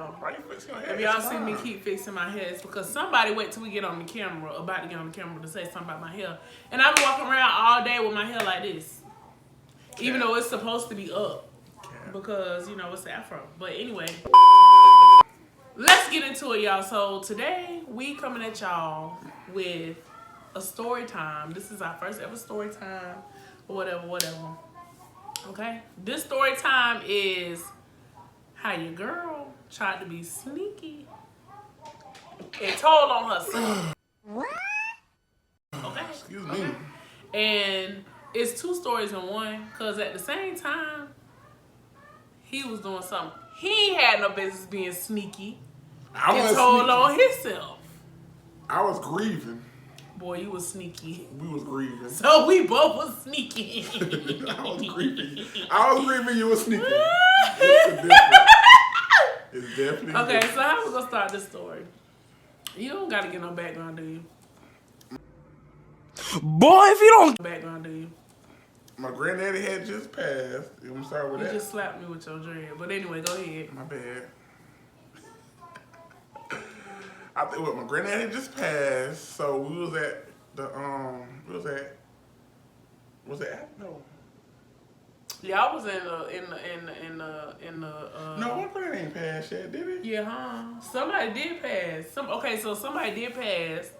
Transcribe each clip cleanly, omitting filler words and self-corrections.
y'all. Why you fixing your hair? If y'all see me keep fixing my hair, it's because somebody wait till we get on the camera, about to get on the camera to say something about my hair. And I'm walking around all day with my hair like this. Even though it's supposed to be up. Because, you know, it's afro. But anyway, let's get into it, y'all. So today, we coming at y'all with a story time. This is our first ever story time. Or whatever. Okay? This story time is how your girl tried to be sneaky and told on herself. What? Okay? Excuse me. And it's two stories in one, because at the same time, he was doing something. He had no business being sneaky and told on himself. I was grieving. Boy, you was sneaky. We was grieving. So we both was sneaky. I was grieving. You were sneaky. It's different. It's definitely okay, different. so how we gonna start this story? You don't gotta get no background, do you? Boy, if you don't Background, do you? My granddaddy had just passed. You want to start with You that? just slapped me with your dread. But anyway, go ahead. My bad. I think what my granddad had just passed, so we was at the was it no. Y'all was in the No, my granddad ain't passed yet, did he? yeah, huh? Somebody did pass. So somebody did pass.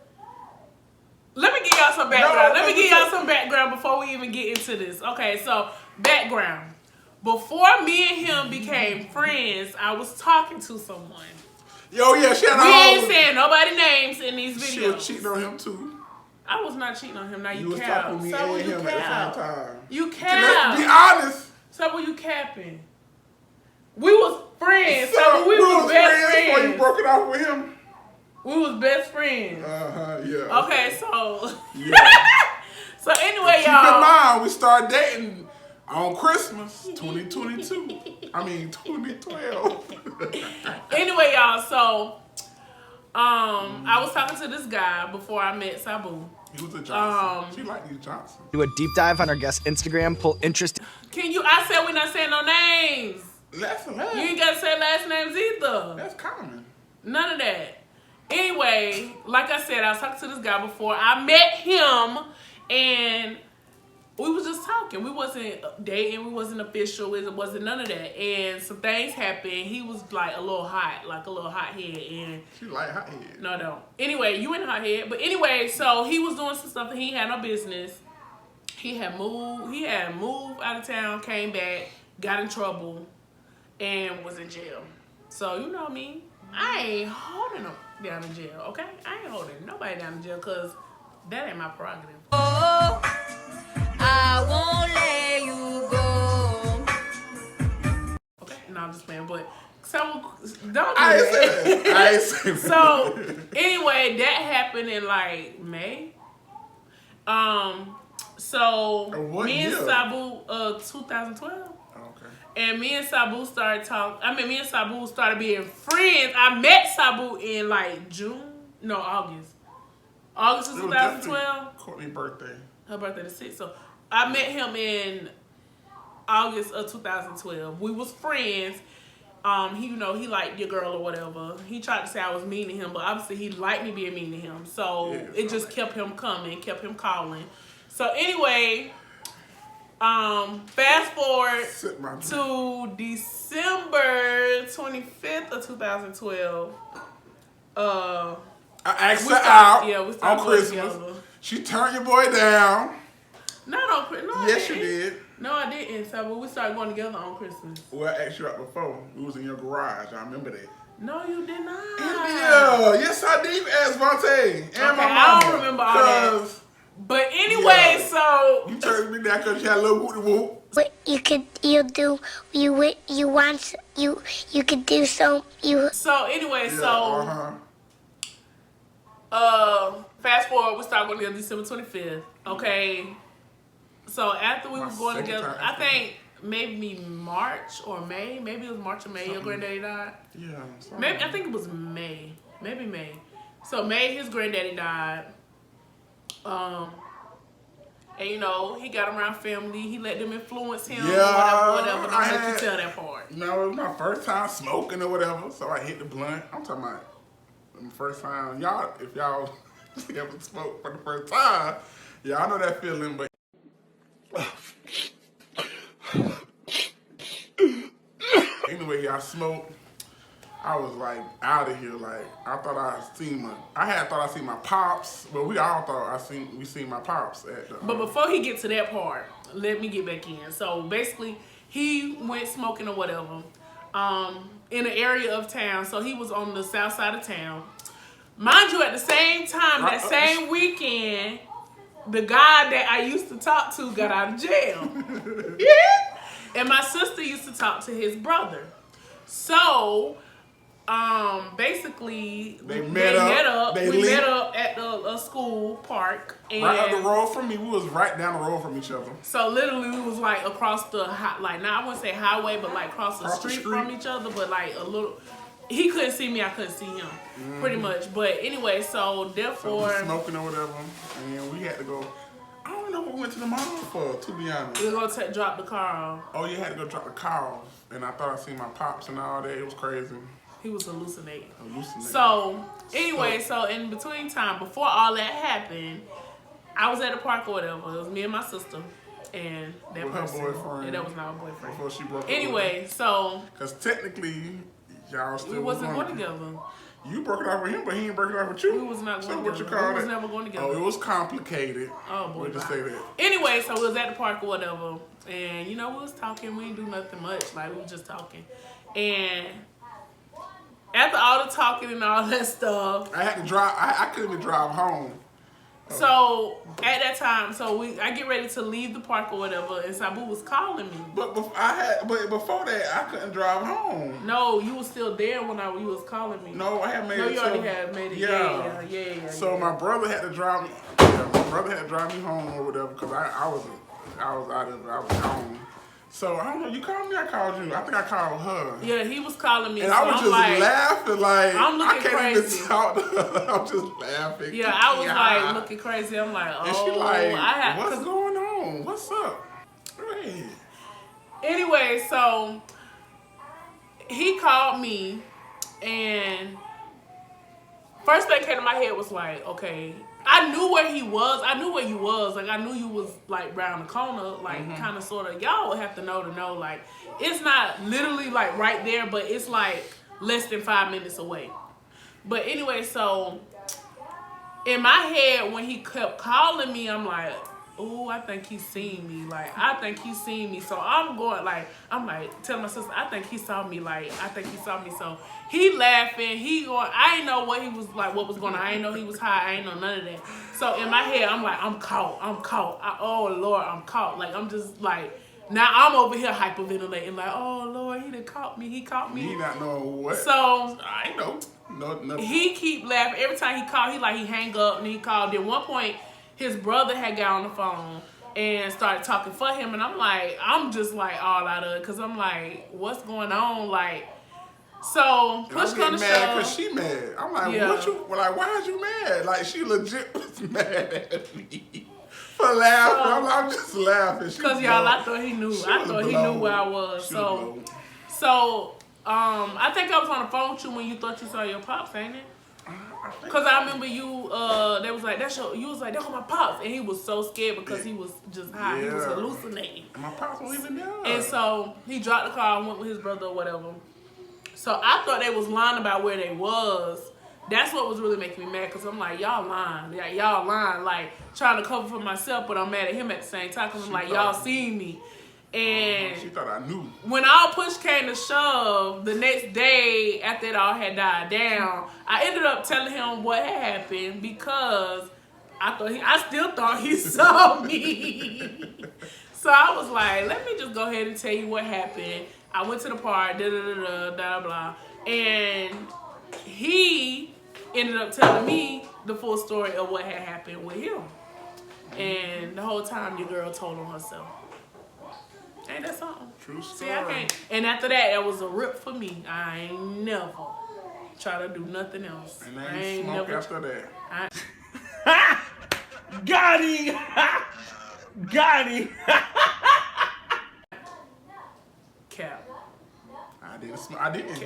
Let me give y'all some background. Let me give y'all some background before we even get into this. Okay, so background. Before me and him became friends, I was talking to someone. Yo, yeah, she had We ain't saying nobody names in these videos. She was cheating on him too. I was not cheating on him. Now you was cap. talking to me So and you him cap. at the same time. You Let's be cap. honest. So you capping. We was friends. So So we was best before you friends. broke it off with him. We was best friends. Yeah. Okay, so Yeah. so anyway, Keep y'all. in mind, we started dating on Christmas 2022. I mean 2012. Anyway, y'all. So I was talking to this guy before I met Sabu. He was a Johnson. She liked these Johnson. do a deep dive on our guest Instagram, pull interest. Can you? I said we're not saying no names. That's You ain't gotta say last names either. That's common. None of that. Anyway, like I said, I was talking to this guy before I met him, and we was just talking. We wasn't dating. We wasn't official. It wasn't none of that. And some things happened. He was like a little hot, like a little hot head. And She like hot head. no, don't. Anyway, you in hot head. But anyway, so he was doing some stuff that he had no business. He had moved out of town, came back, got in trouble, and was in jail. So you know me. I ain't holding him down in jail, okay? I ain't holding nobody down in jail because that ain't my prerogative. Oh, I won't let you go. Okay? No, I'm just playing, but so don't do I ain't that. say that. I ain't say that. So anyway, that happened in like May. So What me and year? Sabu 2012. And me and Sabu started talking. Me and Sabu started being friends. I met Sabu in like August. August of 2012. Courtney's birthday. Her birthday the 6th. So I met him in August of 2012. We was friends. He liked your girl or whatever. He tried to say I was mean to him, but obviously he liked me being mean to him. So it just kept him coming, kept him calling. So anyway. Fast forward to December 25th of 2012. I asked her out on Christmas. Together. She turned your boy down. Not on Christmas. No, Yes, you did. No, I didn't. So we started going together on Christmas. Well, I asked you out before. We was in your garage. I remember that. No, you did not. Yeah. Yes, I did. Ask Vontae and my mama. I don't remember all that. But anyway, so you turned me down because you had a little whoop whoop. What you could do so. So anyway, fast forward, we started going together December 25th. Okay. So after we was going together, I think maybe March or May. Maybe it was March or May. Your granddaddy died. Yeah. Maybe I think it was May. Maybe May. So May, his granddaddy died. And you know, he got around family. He let them influence him. Yeah, whatever. Don't let you tell that part. You know, it was my first time smoking or whatever, so I hit the blunt. I'm talking about the first time. Y'all, if y'all ever smoked for the first time, y'all know that feeling. But anyway, I smoked. I was like out of here. Like I thought I seen I seen my pops, but we all thought we seen my pops at the. But before he get to that part, let me get back in. So basically, he went smoking or whatever, in an area of town. So he was on the south side of town. Mind you, at the same time, that same weekend, the guy that I used to talk to got out of jail. And my sister used to talk to his brother. So. Basically, we met up at the school park. And right up the road from me. We was right down the road from each other. So literally, we was like across the, like, now I wouldn't say highway, but like across the street from each other, but like a little, he couldn't see me, I couldn't see him, pretty much. But anyway, so therefore. So we smoking or whatever, and we had to go. I don't know what we went to the mall for, to be honest. We were going to drop the car off. Oh, you had to go drop the car off, and I thought I seen my pops and all that. It was crazy. He was hallucinating. So, anyway, so in between time, before all that happened, I was at the park or whatever. It was me and my sister. And that person. Her boyfriend. Yeah, that was not her boyfriend. Before she broke up. Anyway, so. Because technically, y'all still we wasn't going together. You broke it off with him, but he ain't broke it off with you. We was not going together. What you call we was never going together. Oh, it was complicated. Oh, boy. We'll just say that. Anyway, so we was at the park or whatever. And, you know, we was talking. We didn't do nothing much. Like, we was just talking. And after all the talking and all that stuff, I had to drive. I couldn't even drive home. So at that time, I get ready to leave the park or whatever, and Sabu was calling me. But before that, I couldn't drive home. No, you was still there when you was calling me. No, I had made it. No, you already had made it. Yeah. So my brother had to drive me. Yeah, my brother had to drive me home or whatever because I was out of it. I was home. So I don't know. You called me. I called you. I think I called her. Yeah, he was calling me. And so I was just laughing like I'm looking I can't crazy. even talk to her. I'm just laughing. Yeah, I was like looking crazy. I'm like, oh, and she like, what's going on? What's up? Hey. Anyway, so he called me, and first thing came to my head was like, okay. I knew where he was. I knew where you was. Like, I knew you was, like, round the corner. Like, kind of, sort of. Y'all would have to know. Like, it's not literally, like, right there, but it's, like, less than 5 minutes away. But anyway, so, in my head, when he kept calling me, I'm like, ooh, I think he's seen me. Like, I think he's seen me. So, I'm telling my sister, I think he saw me. Like, I think he saw me. So, he laughing, I ain't know what he was like, what was going on. I ain't know he was high. I ain't know none of that. So in my head, I'm like, I'm caught. Oh Lord, I'm caught. Like, I'm just like, now I'm over here hyperventilating. Like, oh Lord, he done caught me. He caught me. He not knowing what. So I ain't know. No. He keep laughing every time he called. He hang up and he called. At one point, his brother had got on the phone and started talking for him, and I'm just like all out of it because I'm like, what's going on? Like. So push come to shove. Because she mad. I'm like, why is you mad? Like, she legit was mad at me for laughing. I'm just laughing. Because y'all, I thought he knew. I thought he knew where I was. So I think I was on the phone with you when you thought you saw your pops, ain't it? Because I remember you. They was like, you was like, that's my pops, and he was so scared because he was just high. He was hallucinating. And my pops wasn't even there. And so he dropped the car and went with his brother or whatever. So I thought they was lying about where they was. That's what was really making me mad because I'm like, y'all lying. Yeah, y'all lying. Like, trying to cover for myself, but I'm mad at him at the same time because I'm like, y'all seen me. And she thought I knew. When all push came to shove, the next day after it all had died down, I ended up telling him what had happened because I still thought he saw me. So I was like, let me just go ahead and tell you what happened. I went to the park, blah, and he ended up telling me the full story of what had happened with him. And the whole time, your girl told on herself. Ain't that something? True story. See, I can't. And after that was a rip for me. I ain't never try to do nothing else. And I ain't smoke never after that. Got him! Got him. Cap. I didn't smoke. I didn't.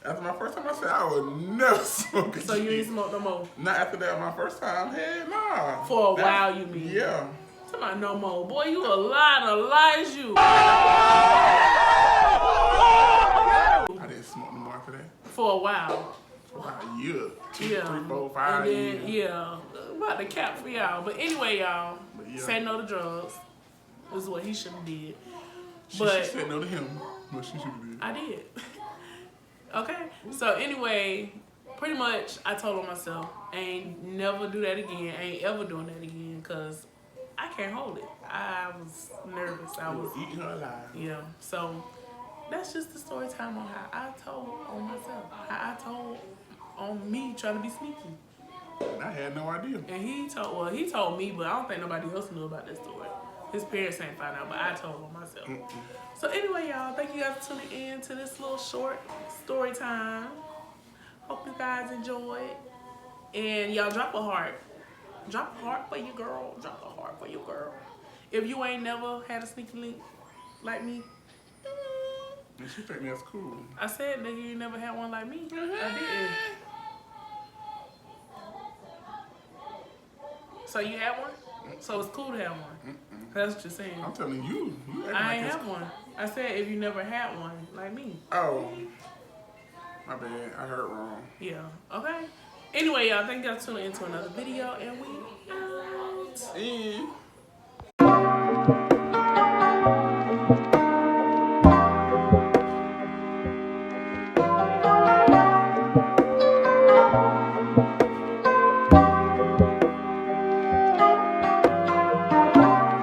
After my first time, I said I would never smoke again. So you ain't smoke no more? Not after that, my first time. Hell nah. For a while, you mean? Yeah. Talking about no more. Boy, you a liar, lies you. I didn't smoke no more after that. For a while. For about a year. Two, Yeah. 3, 4, 5 and years. then, yeah. About the cap for y'all. But anyway, y'all. yeah. Say no to drugs. This is what he should have did. She But said no to him, but she should have did. I did. Okay. So anyway, pretty much I told myself, I ain't never do that again. I ain't ever doing that again because I can't hold it. I was nervous. I was eating her alive. Yeah. So that's just the story time on how I told on myself. How I told on me trying to be sneaky. I had no idea. And he told me, but I don't think nobody else knew about that story. His parents ain't find out, but I told on myself. So anyway, y'all, thank you guys for tuning in to this little short story time. Hope you guys enjoyed. And y'all drop a heart. Drop a heart for your girl. Drop a heart for your girl. If you ain't never had a sneaky link like me. And she think that's cool. I said, nigga, you never had one like me. I did. So you had one? So it's cool to have one. That's what you're saying. I'm telling you. I ain't have one. I said if you never had one like me. Oh. My bad. I heard wrong. Yeah. Okay. Anyway, y'all, thank y'all for tuning into another video, and we out.